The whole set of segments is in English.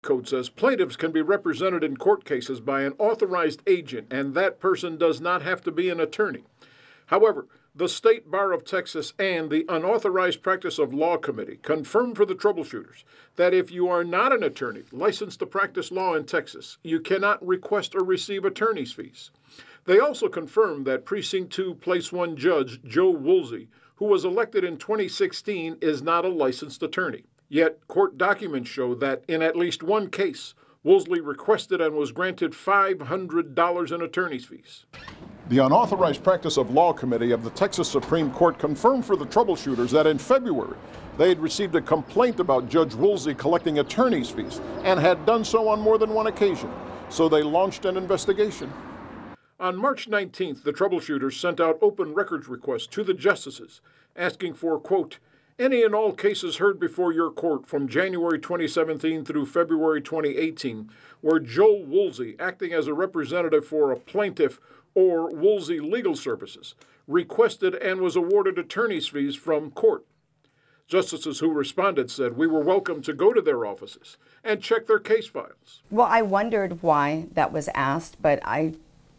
Code says plaintiffs can be represented in court cases by an authorized agent, and that person does not have to be an attorney. However, the State Bar of Texas and the Unauthorized Practice of Law Committee confirmed for the Troubleshooters that if you are not an attorney licensed to practice law in Texas, you cannot request or receive attorney's fees. They also confirmed that Precinct 2 Place 1 Judge Joe Woolsey, who was elected in 2016, is not a licensed attorney. Yet, court documents show that in at least one case, Woolsey requested and was granted $500 in attorney's fees. The Unauthorized Practice of Law Committee of the Texas Supreme Court confirmed for the Troubleshooters that in February, they had received a complaint about Judge Woolsey collecting attorney's fees and had done so on more than one occasion, so they launched an investigation. On March 19th, the Troubleshooters sent out open records requests to the justices, asking for, quote, any and all cases heard before your court from January 2017 through February 2018, where Joe Woolsey, acting as a representative for a plaintiff or Woolsey Legal Services, requested and was awarded attorney's fees from court. Justices who responded said we were welcome to go to their offices and check their case files. Well, I wondered why that was asked, but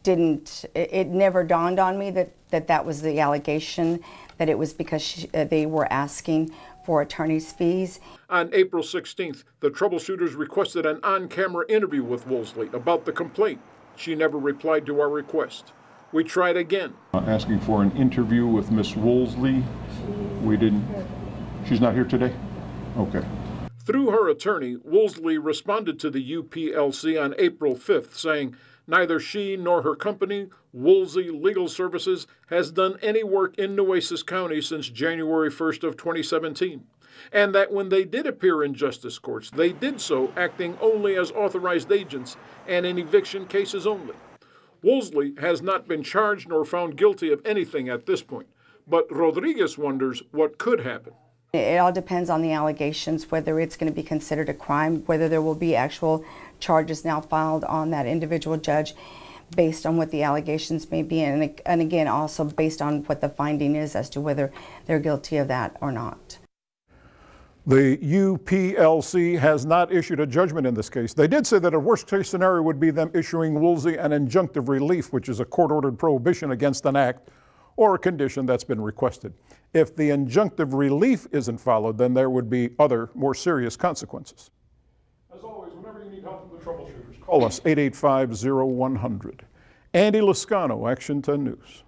it never dawned on me that was the allegation, that it was because they were asking for attorney's fees. On April 16th, the Troubleshooters requested an on-camera interview with Woolsey about the complaint. She never replied to our request. We tried again. Asking for an interview with Miss Woolsey. We didn't. She's not here today? Okay. Through her attorney, Woolsey responded to the UPLC on April 5th, saying neither she nor her company, Woolsey Legal Services, has done any work in Nueces County since January 1st of 2017, and that when they did appear in justice courts, they did so acting only as authorized agents and in eviction cases only. Woolsey has not been charged nor found guilty of anything at this point, but Rodriguez wonders what could happen. It all depends on the allegations, whether it's going to be considered a crime, whether there will be actual charges now filed on that individual judge based on what the allegations may be, and again also based on what the finding is as to whether they're guilty of that or not. The UPLC has not issued a judgment in this case. They did say that a worst-case scenario would be them issuing Woolsey an injunctive relief, which is a court-ordered prohibition against an act or a condition that's been requested. If the injunctive relief isn't followed, then there would be other, more serious consequences. As always, whenever you need help from the Troubleshooters, call us 885-0100. Andy Lascano, Action 10 News.